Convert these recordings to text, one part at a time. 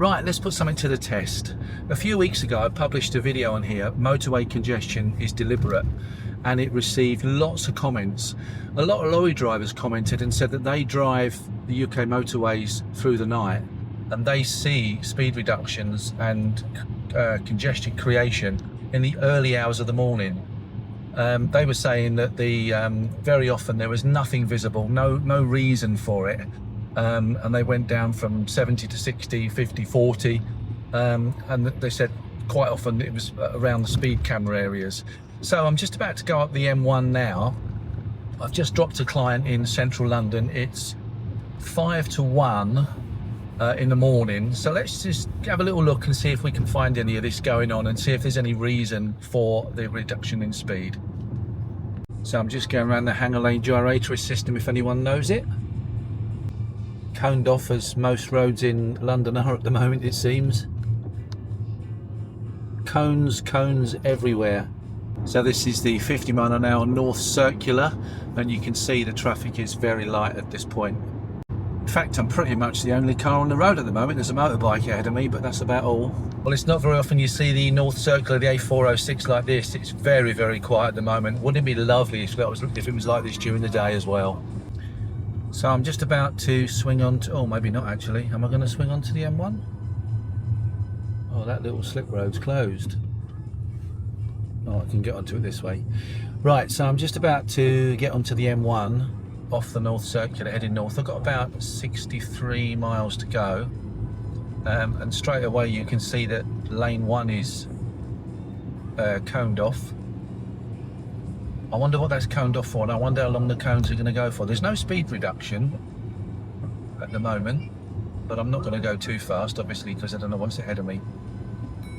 Right, let's put something to the test. A few weeks ago, I published a video on here, motorway congestion is deliberate, and it received lots of comments. A lot of lorry drivers commented and said that they drive the UK motorways through the night and they see speed reductions and congestion creation in the early hours of the morning. They were saying that very often there was nothing visible, no reason for it. And they went down from 70 to 60, 50, 40, and they said quite often it was around the speed camera areas. So I'm just about to go up the M1 now. I've just dropped a client in central London. It's 5 to 1 in the morning. So let's just have a little look and see if we can find any of this going on and see if there's any reason for the reduction in speed. So I'm just going around the hanger lane gyratory system, if anyone knows it. Coned off as most roads in London are at the moment, it seems. Cones everywhere. So this is the 50 mile an hour North Circular, and you can see the traffic is very light at this point. In fact, I'm pretty much the only car on the road at the moment. There's a motorbike ahead of me, but that's about all. Well, it's not very often you see the North Circular, the A406 like this. It's very, very quiet at the moment. Wouldn't it be lovely if it was like this during the day as well? So I'm just about to swing on to, oh, maybe not actually. Am I going to swing onto the M1? Oh, that little slip road's closed. Oh, I can get onto it this way. Right, so I'm just about to get onto the M1 off the North Circular, heading north. I've got about 63 miles to go. And straight away you can see that lane 1 is coned off. I wonder what that's coned off for, and I wonder how long the cones are going to go for. There's no speed reduction at the moment, but I'm not going to go too fast, obviously, because I don't know what's ahead of me.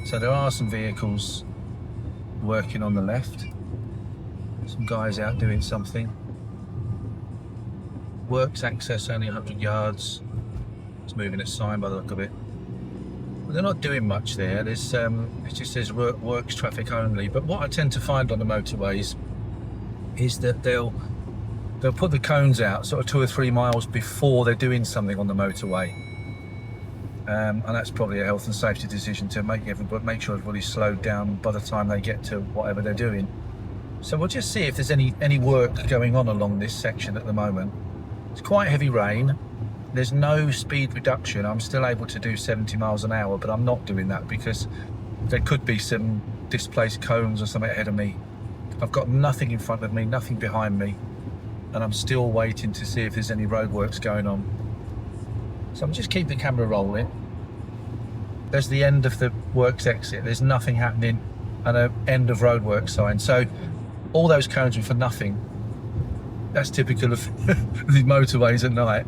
So there are some vehicles working on the left. Some guys out doing something. Works access only 100 yards. It's moving a sign by the look of it. But they're not doing much there. There's it just says works traffic only. But what I tend to find on the motorways is that they'll put the cones out sort of 2 or 3 miles before they're doing something on the motorway, and that's probably a health and safety decision to make sure everybody's slowed down by the time they get to whatever they're doing. So we'll just see if there's any work going on along this section at the moment. It's quite heavy rain. There's no speed reduction. I'm still able to do 70 miles an hour, but I'm not doing that because there could be some displaced cones or something ahead of me. I've got nothing in front of me, nothing behind me, and I'm still waiting to see if there's any roadworks going on. So I'm just keep the camera rolling. There's the end of the works exit. There's nothing happening, and an end of roadwork sign. So all those cones were for nothing. That's typical of the motorways at night.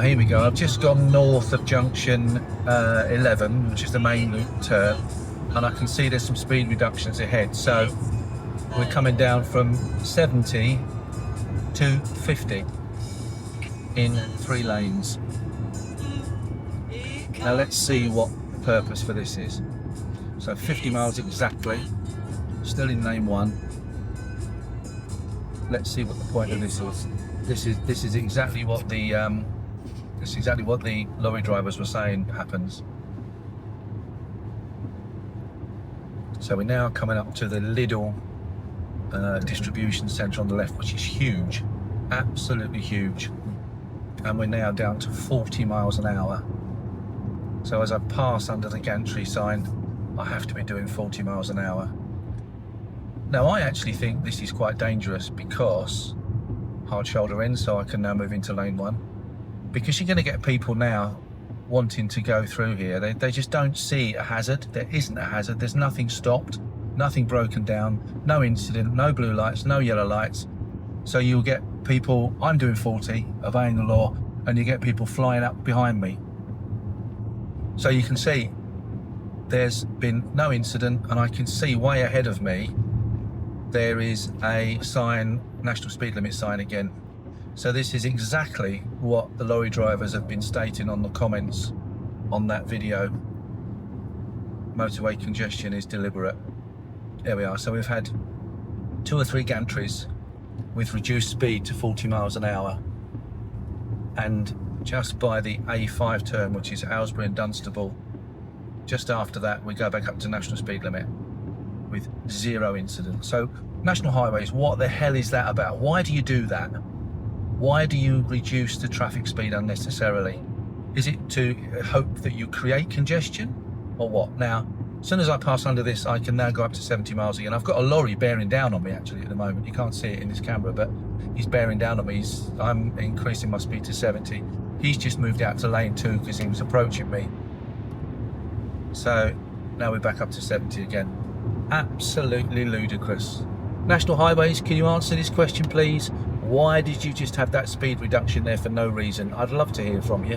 Here we go. I've just gone north of junction 11, which is the main loop turn, and I can see there's some speed reductions ahead. So we're coming down from 70 to 50 in 3 lanes. Now let's see what the purpose for this is. So 50 miles exactly, still in lane 1. Let's see what the point of this is. This is exactly what the lorry drivers were saying happens. So we're now coming up to the Lidl distribution centre on the left, which is huge, absolutely huge, and we're now down to 40 miles an hour. So as I pass under the gantry sign, I have to be doing 40 miles an hour. Now I actually think this is quite dangerous because hard shoulder in, so I can now move into lane 1, because you're going to get people now wanting to go through here. They just don't see a hazard. There isn't a hazard. There's nothing stopped, nothing broken down, no incident, no blue lights, no yellow lights. So you'll get people, I'm doing 40, obeying the law, and you get people flying up behind me. So you can see there's been no incident, and I can see way ahead of me there is a sign, national speed limit sign again. So this is exactly what the lorry drivers have been stating on the comments on that video. Motorway congestion is deliberate. There we are. So we've had 2 or 3 gantries with reduced speed to 40 miles an hour, and just by the A5 turn, which is Aylesbury and Dunstable. Just after that, we go back up to national speed limit with 0 incidents. So national highways, what the hell is that about? Why do you do that? Why do you reduce the traffic speed unnecessarily? Is it to hope that you create congestion or what? Now, as soon as I pass under this, I can now go up to 70 miles again. I've got a lorry bearing down on me actually at the moment. You can't see it in this camera, but he's bearing down on me. I'm increasing my speed to 70. He's just moved out to lane 2 because he was approaching me. So now we're back up to 70 again. Absolutely ludicrous. National highways, can you answer this question please? Why did you just have that speed reduction there for no reason? I'd love to hear from you.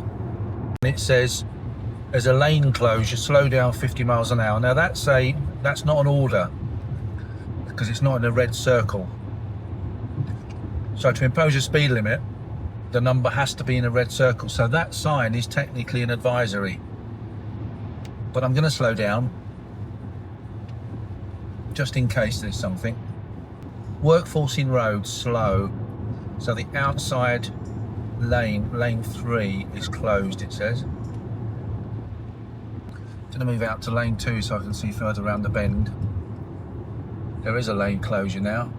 And it says there's a lane closure, slow down 50 miles an hour. Now that's not an order because it's not in a red circle. So to impose a speed limit, the number has to be in a red circle. So that sign is technically an advisory. But I'm going to slow down just in case there's something. Workforce in roads, slow. So the outside lane 3 is closed, it says. Going to move out to lane 2 so I can see further around the bend. There is a lane closure now.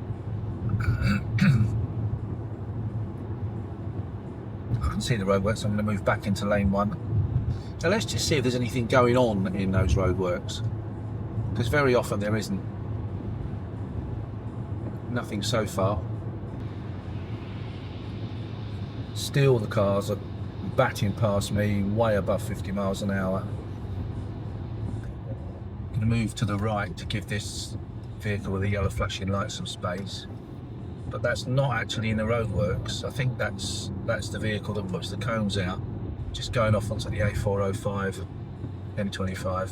I can see the roadworks, so I'm going to move back into lane 1. So let's just see if there's anything going on in those roadworks, because very often there isn't. Nothing so far. Still the cars are batting past me way above 50 miles an hour. I'm going to move to the right to give this vehicle with the yellow flashing lights some space. But that's not actually in the roadworks. I think that's the vehicle that puts the cones out, just going off onto the A405, M25.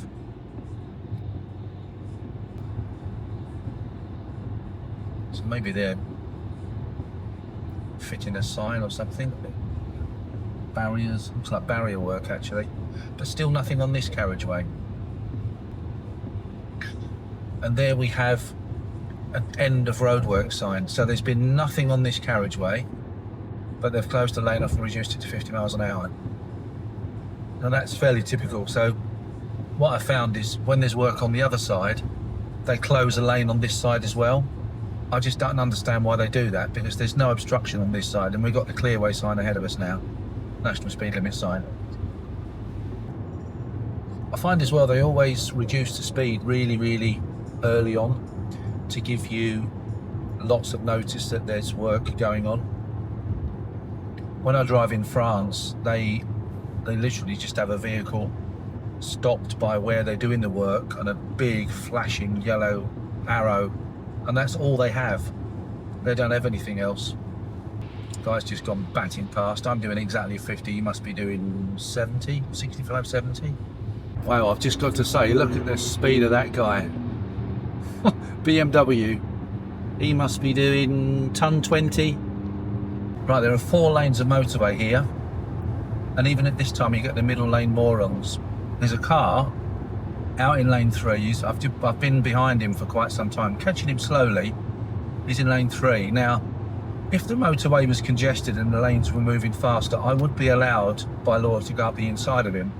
So maybe they're fitting a sign or something. Barriers, looks like barrier work actually, but still nothing on this carriageway. And there we have an end of roadwork sign. So there's been nothing on this carriageway, but they've closed the lane off and reduced it to 50 miles an hour. Now that's fairly typical. So what I found is when there's work on the other side, they close a lane on this side as well. I just don't understand why they do that, because there's no obstruction on this side and we've got the clearway sign ahead of us now, national speed limit sign. I find as well they always reduce the speed really early on to give you lots of notice that there's work going on. When I drive in France, they literally just have a vehicle stopped by where they're doing the work and a big flashing yellow arrow, and that's all they have. They don't have anything else. Guy's just gone batting past. I'm doing exactly 50, he must be doing 70, 65, 70. Wow, I've just got to say, look at the speed of that guy. BMW, he must be doing ton 20. Right, there are 4 lanes of motorway here, and even at this time you get the middle lane morons. There's a car out in lane 3. I've been behind him for quite some time, catching him slowly. He's in lane 3. Now, if the motorway was congested and the lanes were moving faster, I would be allowed by law to go up the inside of him.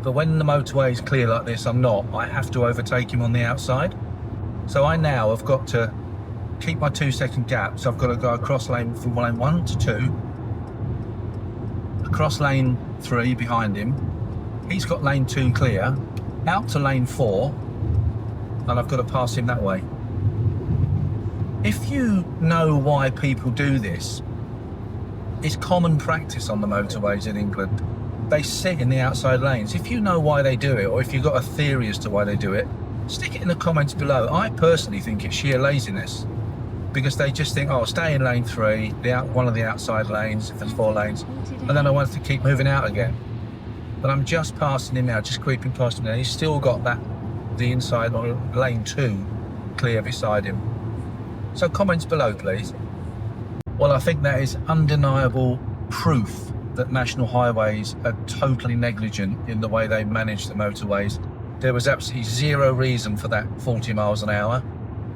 But when the motorway is clear like this, I'm not. I have to overtake him on the outside. So I now have got to keep my 2-second gap. So I've got to go across lane from lane 1 to 2, across lane 3 behind him. He's got lane 2 clear, out to lane 4, and I've got to pass him that way. If you know why people do this, it's common practice on the motorways in England. They sit in the outside lanes. If you know why they do it, or if you've got a theory as to why they do it, stick it in the comments below. I personally think it's sheer laziness, because they just think, oh, stay in lane 3, one of the outside lanes, if there's 4 lanes, and then I want to keep moving out again. But I'm just passing him now, just creeping past him now. He's still got the inside on lane 2 clear beside him. So comments below, please. Well, I think that is undeniable proof that national highways are totally negligent in the way they manage the motorways. There was absolutely 0 reason for that 40 miles an hour,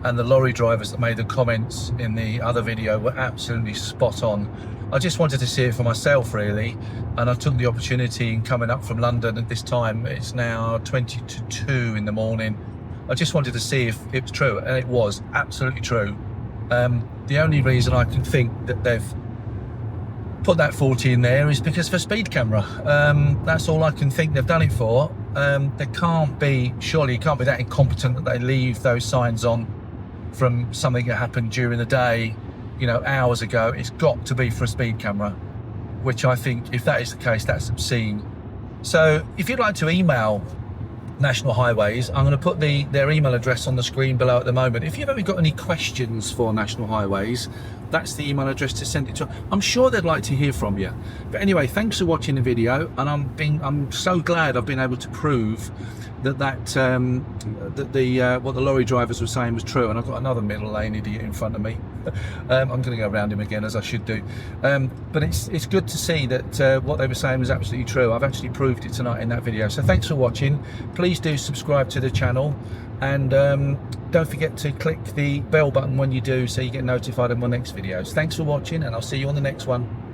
and the lorry drivers that made the comments in the other video were absolutely spot on. I just wanted to see it for myself, really, and I took the opportunity in coming up from London at this time. It's now 20 to 2 in the morning. I just wanted to see if it was true, and it was absolutely true. The only reason I can think that they've put that 40 in there is because for speed camera. That's all I can think they've done it for. Surely it can't be that incompetent that they leave those signs on from something that happened during the day, you know, hours ago. It's got to be for a speed camera, which I think, if that is the case, that's obscene. So if you'd like to email National Highways, I'm going to put their email address on the screen below at the moment. If you've ever got any questions for National Highways, that's the email address to send it to. I'm sure they'd like to hear from you. But anyway, thanks for watching the video, and I'm so glad I've been able to prove that what the lorry drivers were saying was true. And I've got another middle lane idiot in front of me. I'm going to go around him again, as I should do. But it's good to see that what they were saying was absolutely true. I've actually proved it tonight in that video. So thanks for watching. Please do subscribe to the channel, and don't forget to click the bell button when you do, so you get notified of my next videos. Thanks for watching, and I'll see you on the next one.